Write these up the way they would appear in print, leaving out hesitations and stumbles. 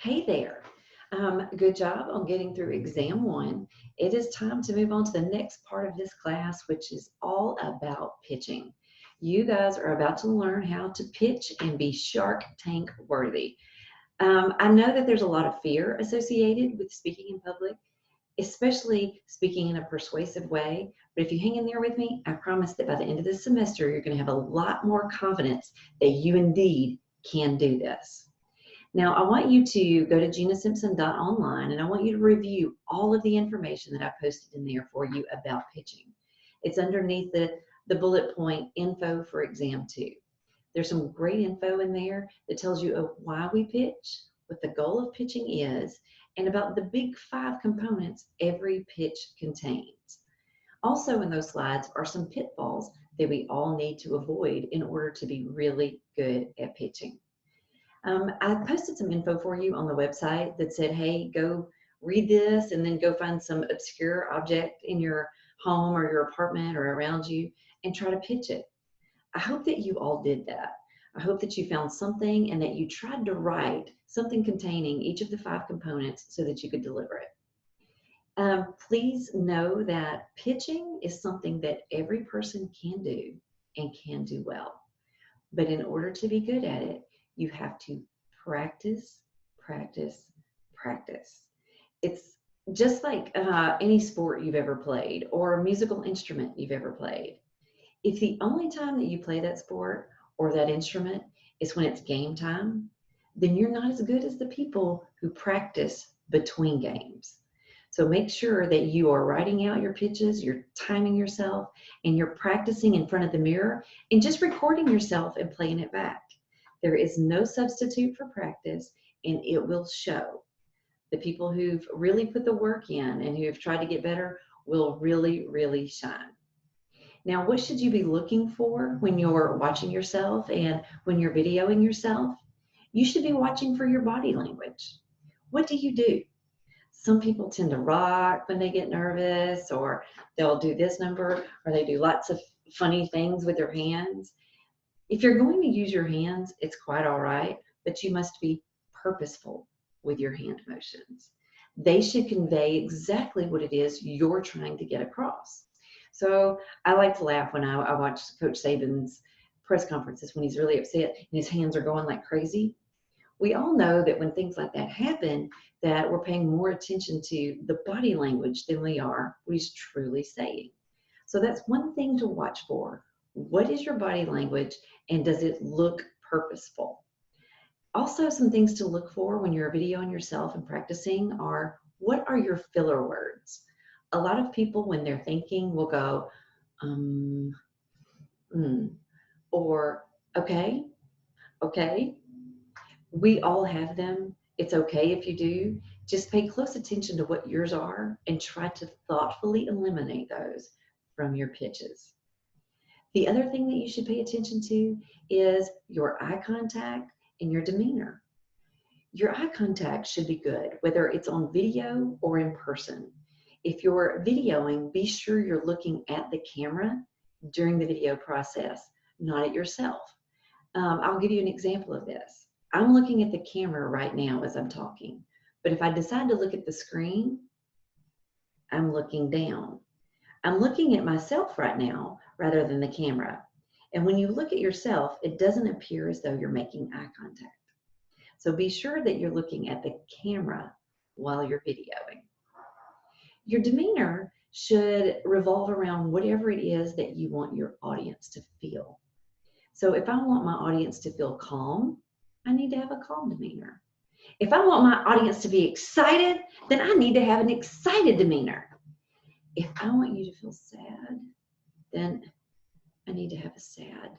Hey there. Good job on getting through exam one. It is time to move on to the next part of this class, which is all about pitching. You guys are about to learn how to pitch and be Shark Tank worthy. I know that there's a lot of fear associated with speaking in public, especially speaking in a persuasive way. But if you hang in there with me, I promise that by the end of this semester, you're going to have a lot more confidence that you indeed can do this. Now, I want you to go to ginasimpson.online and I want you to review all of the information that I posted in there for you about pitching. It's underneath the bullet point info for exam 2. There's some great info in there that tells you of why we pitch, what the goal of pitching is, and about the big 5 components every pitch contains. Also in those slides are some pitfalls that we all need to avoid in order to be really good at pitching. I posted some info for you on the website that said, hey, go read this and then go find some obscure object in your home or your apartment or around you and try to pitch it. I hope that you all did that. I hope that you found something and that you tried to write something containing each of the 5 components so that you could deliver it. Please know that pitching is something that every person can do and can do well. But in order to be good at it, you have to practice, practice, practice. It's just like any sport you've ever played or a musical instrument you've ever played. If the only time that you play that sport or that instrument is when it's game time, then you're not as good as the people who practice between games. So make sure that you are writing out your pitches, you're timing yourself, and you're practicing in front of the mirror and just recording yourself and playing it back. There is no substitute for practice, and it will show. The people who've really put the work in and who have tried to get better will really, really shine. Now, what should you be looking for when you're watching yourself and when you're videoing yourself? You should be watching for your body language. What do you do? Some people tend to rock when they get nervous, or they'll do this number, or they do lots of funny things with their hands. If you're going to use your hands, it's quite all right, but you must be purposeful with your hand motions. They should convey exactly what it is you're trying to get across. So I like to laugh when I watch Coach Saban's press conferences when he's really upset and his hands are going like crazy. We all know that when things like that happen, that we're paying more attention to the body language than we are what he's truly saying. So that's one thing to watch for. What is your body language, and does it look purposeful? Also, some things to look for when you're videoing yourself and practicing are, what are your filler words? A lot of people, when they're thinking, will go, or okay. We all have them. It's okay if you do. Just pay close attention to what yours are and try to thoughtfully eliminate those from your pitches. The other thing that you should pay attention to is your eye contact and your demeanor. Your eye contact should be good, whether it's on video or in person. If you're videoing, be sure you're looking at the camera during the video process, not at yourself. I'll give you an example of this. I'm looking at the camera right now as I'm talking, but if I decide to look at the screen, I'm looking down. I'm looking at myself right now rather than the camera. And when you look at yourself, it doesn't appear as though you're making eye contact. So be sure that you're looking at the camera while you're videoing. Your demeanor should revolve around whatever it is that you want your audience to feel. So if I want my audience to feel calm, I need to have a calm demeanor. If I want my audience to be excited, then I need to have an excited demeanor. If I want you to feel sad, then I need to have a sad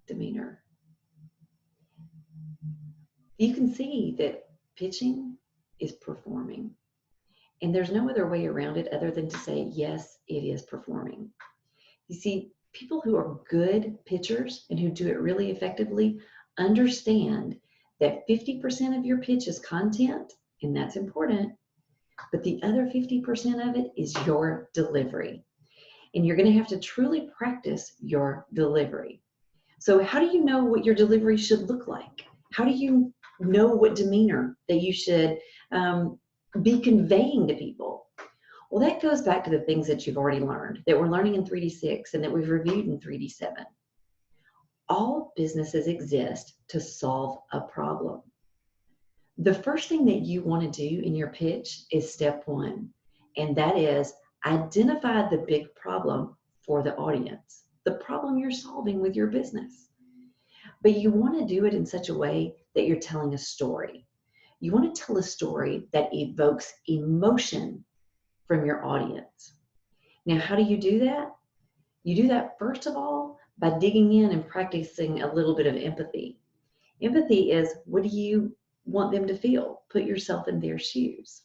demeanor. You can see that pitching is performing. And there's no other way around it other than to say, yes, it is performing. You see, people who are good pitchers and who do it really effectively understand that 50% of your pitch is content, and that's important, but the other 50% of it is your delivery. And you're going to have to truly practice your delivery. So how do you know what your delivery should look like? How do you know what demeanor that you should be conveying to people. Well, that goes back to the things that you've already learned, that we're learning in 3D6 and that we've reviewed in 3D7. All businesses exist to solve a problem. The first thing that you want to do in your pitch is step one, and that is identify the big problem for the audience, the problem you're solving with your business. But you want to do it in such a way that you're telling a story. You want to tell a story that evokes emotion from your audience. Now, how do you do that? You do that, first of all, by digging in and practicing a little bit of empathy. Empathy is, what do you want them to feel? Put yourself in their shoes.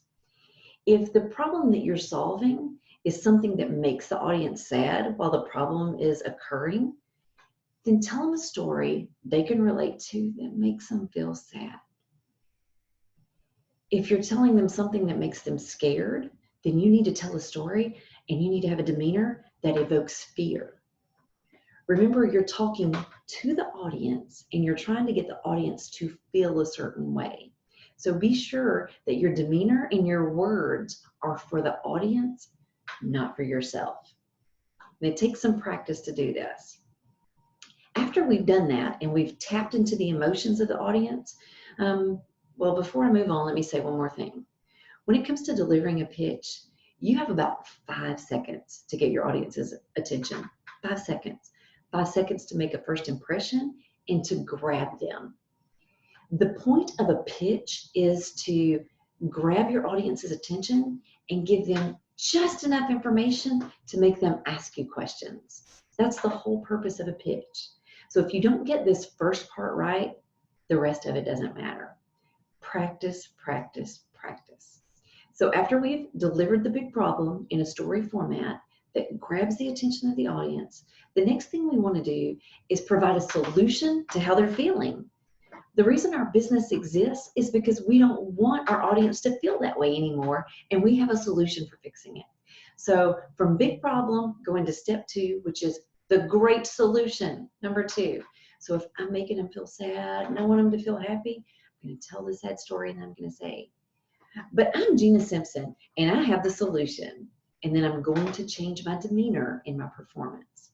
If the problem that you're solving is something that makes the audience sad while the problem is occurring, then tell them a story they can relate to that makes them feel sad. If you're telling them something that makes them scared, then you need to tell a story and you need to have a demeanor that evokes fear. Remember, you're talking to the audience and you're trying to get the audience to feel a certain way. So be sure that your demeanor and your words are for the audience, not for yourself. And it takes some practice to do this. After we've done that and we've tapped into the emotions of the audience, well, before I move on, let me say one more thing. When it comes to delivering a pitch, you have about 5 seconds to get your audience's attention. 5 seconds. 5 seconds to make a first impression and to grab them. The point of a pitch is to grab your audience's attention and give them just enough information to make them ask you questions. That's the whole purpose of a pitch. So if you don't get this first part right, the rest of it doesn't matter. Practice, practice, practice. So after we've delivered the big problem in a story format that grabs the attention of the audience, the next thing we want to do is provide a solution to how they're feeling. The reason our business exists is because we don't want our audience to feel that way anymore, and we have a solution for fixing it. So from big problem, go into step 2, which is the great solution, number 2. So if I'm making them feel sad and I want them to feel happy, I'm going to tell the sad story and I'm going to say, but I'm Gina Simpson and I have the solution. And then I'm going to change my demeanor in my performance.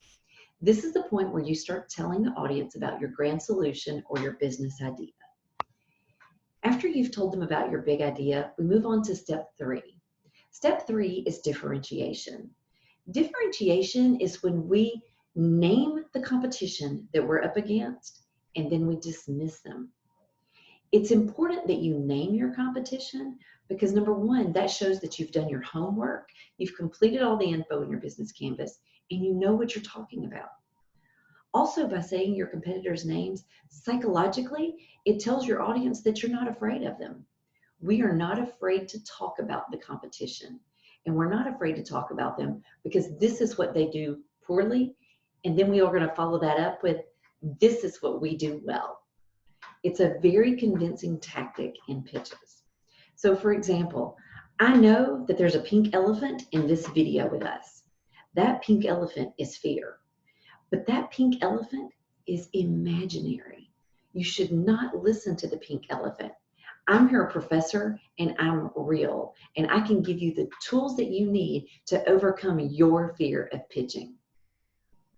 This is the point where you start telling the audience about your grand solution or your business idea. After you've told them about your big idea, we move on to step 3. Step 3 is differentiation. Differentiation is when we name the competition that we're up against and then we dismiss them. It's important that you name your competition because number 1, that shows that you've done your homework, you've completed all the info in your business canvas, and you know what you're talking about. Also, by saying your competitors' names, psychologically, it tells your audience that you're not afraid of them. We are not afraid to talk about the competition, and we're not afraid to talk about them because this is what they do poorly, and then we are going to follow that up with, this is what we do well. It's a very convincing tactic in pitches. So for example, I know that there's a pink elephant in this video with us. That pink elephant is fear. But that pink elephant is imaginary. You should not listen to the pink elephant. I'm your professor and I'm real, and I can give you the tools that you need to overcome your fear of pitching.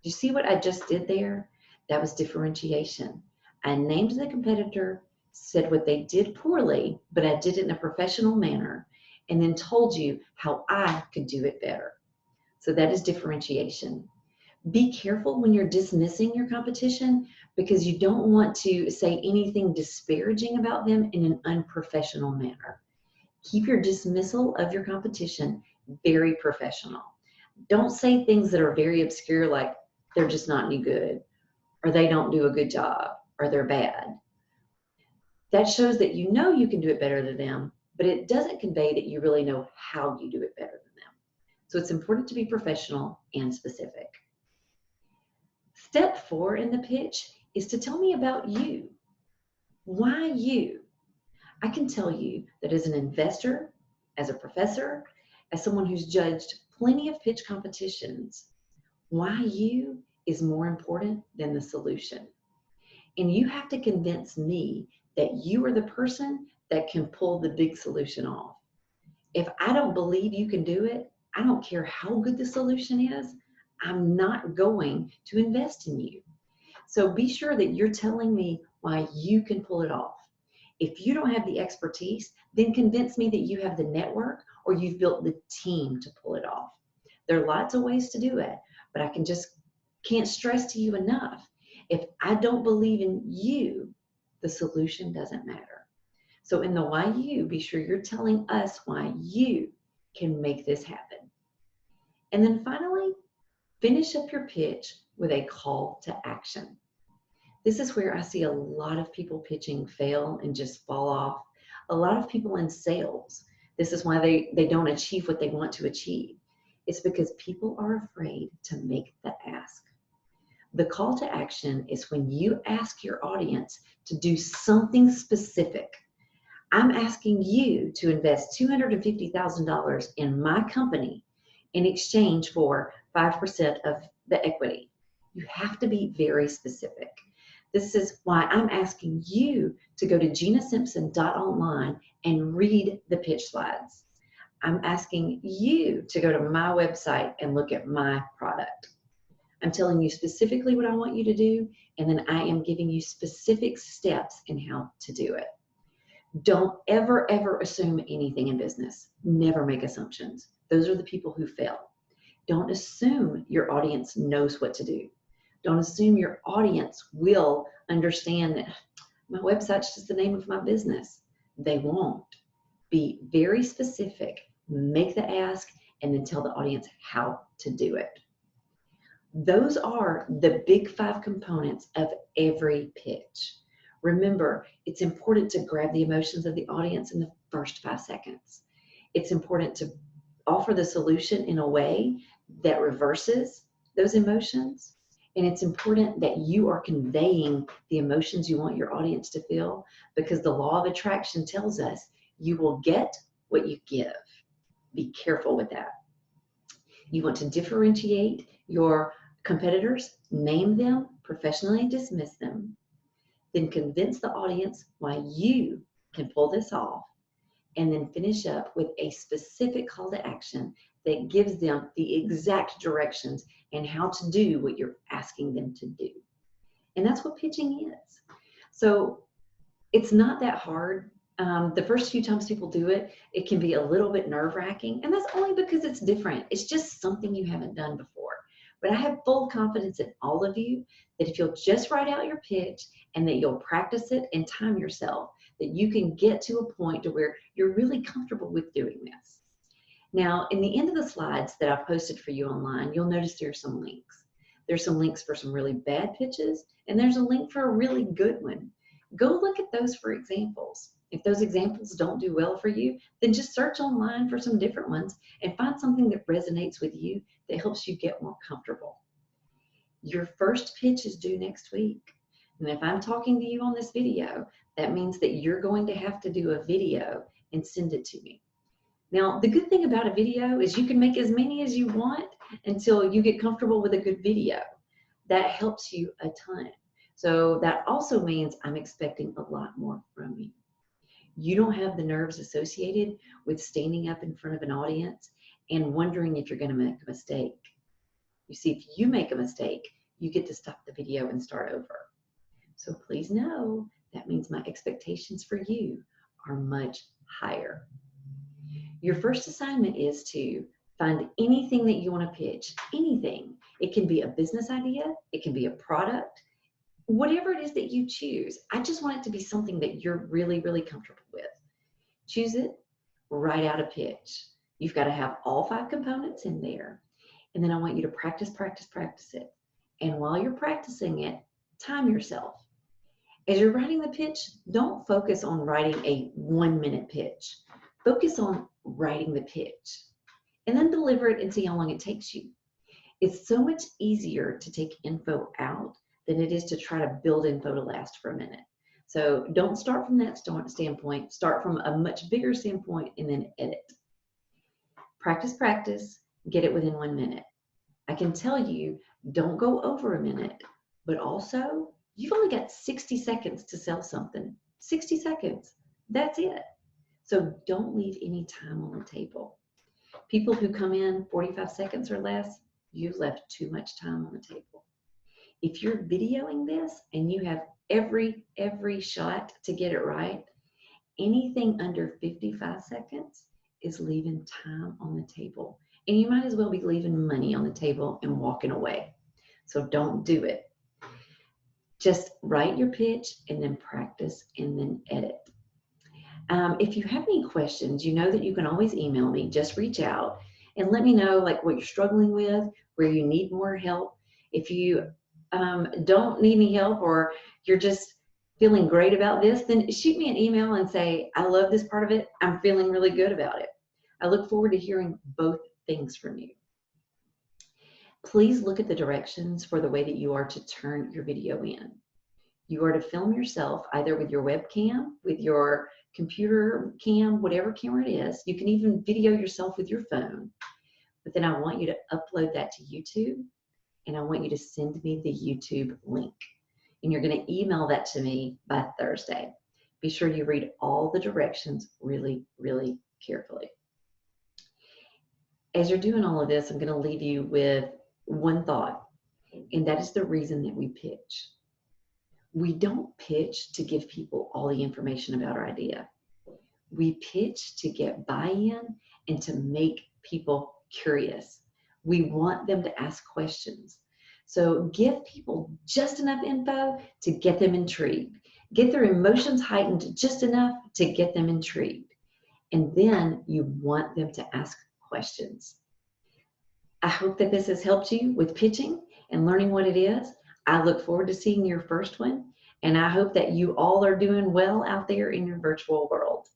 You see what I just did there? That was differentiation. I named the competitor, said what they did poorly, but I did it in a professional manner, and then told you how I could do it better. So that is differentiation. Be careful when you're dismissing your competition because you don't want to say anything disparaging about them in an unprofessional manner. Keep your dismissal of your competition very professional. Don't say things that are very obscure like they're just not any good, or they don't do a good job, or they're bad. That shows that you know you can do it better than them, but it doesn't convey that you really know how you do it better than them. So it's important to be professional and specific. Step 4 in the pitch is to tell me about you. Why you? I can tell you that as an investor, as a professor, as someone who's judged plenty of pitch competitions, why you is more important than the solution. And you have to convince me that you are the person that can pull the big solution off. If I don't believe you can do it, I don't care how good the solution is, I'm not going to invest in you. So be sure that you're telling me why you can pull it off. If you don't have the expertise, then convince me that you have the network or you've built the team to pull it off. There are lots of ways to do it, but I can't stress to you enough. If I don't believe in you, the solution doesn't matter. So in the why you, be sure you're telling us why you can make this happen. And then finally, finish up your pitch with a call to action. This is where I see a lot of people pitching fail and just fall off. A lot of people in sales, this is why they don't achieve what they want to achieve. It's because people are afraid to make the ask. The call to action is when you ask your audience to do something specific. I'm asking you to invest $250,000 in my company in exchange for 5% of the equity. You have to be very specific. This is why I'm asking you to go to ginasimpson.online and read the pitch slides. I'm asking you to go to my website and look at my product. I'm telling you specifically what I want you to do, and then I am giving you specific steps in how to do it. Don't ever, ever assume anything in business. Never make assumptions. Those are the people who fail. Don't assume your audience knows what to do. Don't assume your audience will understand that my website's just the name of my business. They won't. Be very specific, make the ask, and then tell the audience how to do it. Those are the big 5 components of every pitch. Remember, it's important to grab the emotions of the audience in the first 5 seconds. It's important to offer the solution in a way that reverses those emotions. And it's important that you are conveying the emotions you want your audience to feel, because the law of attraction tells us you will get what you give. Be careful with that. You want to differentiate your competitors, name them, professionally dismiss them, then convince the audience why you can pull this off, and then finish up with a specific call to action that gives them the exact directions and how to do what you're asking them to do. And that's what pitching is. So it's not that hard. The first few times people do it, it can be a little bit nerve-wracking, and that's only because it's different. It's just something you haven't done before. But I have full confidence in all of you that if you'll just write out your pitch and that you'll practice it and time yourself, that you can get to a point to where you're really comfortable with doing this. Now, in the end of the slides that I've posted for you online, you'll notice there's some links. There's some links for some really bad pitches, and there's a link for a really good one. Go look at those for examples. If those examples don't do well for you, then just search online for some different ones and find something that resonates with you that helps you get more comfortable. Your first pitch is due next week. And if I'm talking to you on this video, that means that you're going to have to do a video and send it to me. Now, the good thing about a video is you can make as many as you want until you get comfortable with a good video. That helps you a ton. So that also means I'm expecting a lot more from you. You don't have the nerves associated with standing up in front of an audience and wondering if you're going to make a mistake. You see, if you make a mistake, you get to stop the video and start over. So please know that means my expectations for you are much higher. Your first assignment is to find anything that you want to pitch, anything. It can be a business idea, it can be a product, whatever it is that you choose. I just want it to be something that you're really, really comfortable with. Choose it, write out a pitch. You've got to have all 5 components in there. And then I want you to practice, practice, practice it. And while you're practicing it, time yourself. As you're writing the pitch, don't focus on writing a 1-minute pitch. Focus on writing the pitch and then deliver it and see how long it takes you. It's so much easier to take info out than it is to try to build info to last for a minute. So don't start from that standpoint. Start from a much bigger standpoint and then edit. Practice, practice, get it within 1 minute. I can tell you, don't go over a minute, but also you've only got 60 seconds to sell something. 60 seconds. That's it. So don't leave any time on the table. People who come in 45 seconds or less, you left too much time on the table. If you're videoing this and you have every shot to get it right, anything under 55 seconds is leaving time on the table. And you might as well be leaving money on the table and walking away. So don't do it. Just write your pitch and then practice and then edit. If you have any questions, you know that you can always email me. Just reach out and let me know like what you're struggling with, where you need more help. If you don't need any help or you're just feeling great about this, then shoot me an email and say, I love this part of it. I'm feeling really good about it. I look forward to hearing both things from you. Please look at the directions for the way that you are to turn your video in. You are to film yourself either with your webcam, with your computer cam, whatever camera it is. You can even video yourself with your phone. But then I want you to upload that to YouTube, and I want you to send me the YouTube link. And you're going to email that to me by Thursday. Be sure you read all the directions really, really carefully. As you're doing all of this, I'm going to leave you with one thought, and that is the reason that we pitch. We don't pitch to give people all the information about our idea. We pitch to get buy-in and to make people curious. We want them to ask questions. So give people just enough info to get them intrigued. Get their emotions heightened just enough to get them intrigued. And then you want them to ask questions. I hope that this has helped you with pitching and learning what it is. I look forward to seeing your first one, and I hope that you all are doing well out there in your virtual world.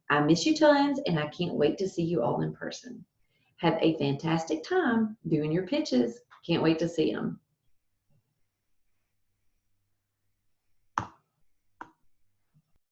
I miss you tons, and I can't wait to see you all in person. Have a fantastic time doing your pitches. Can't wait to see them.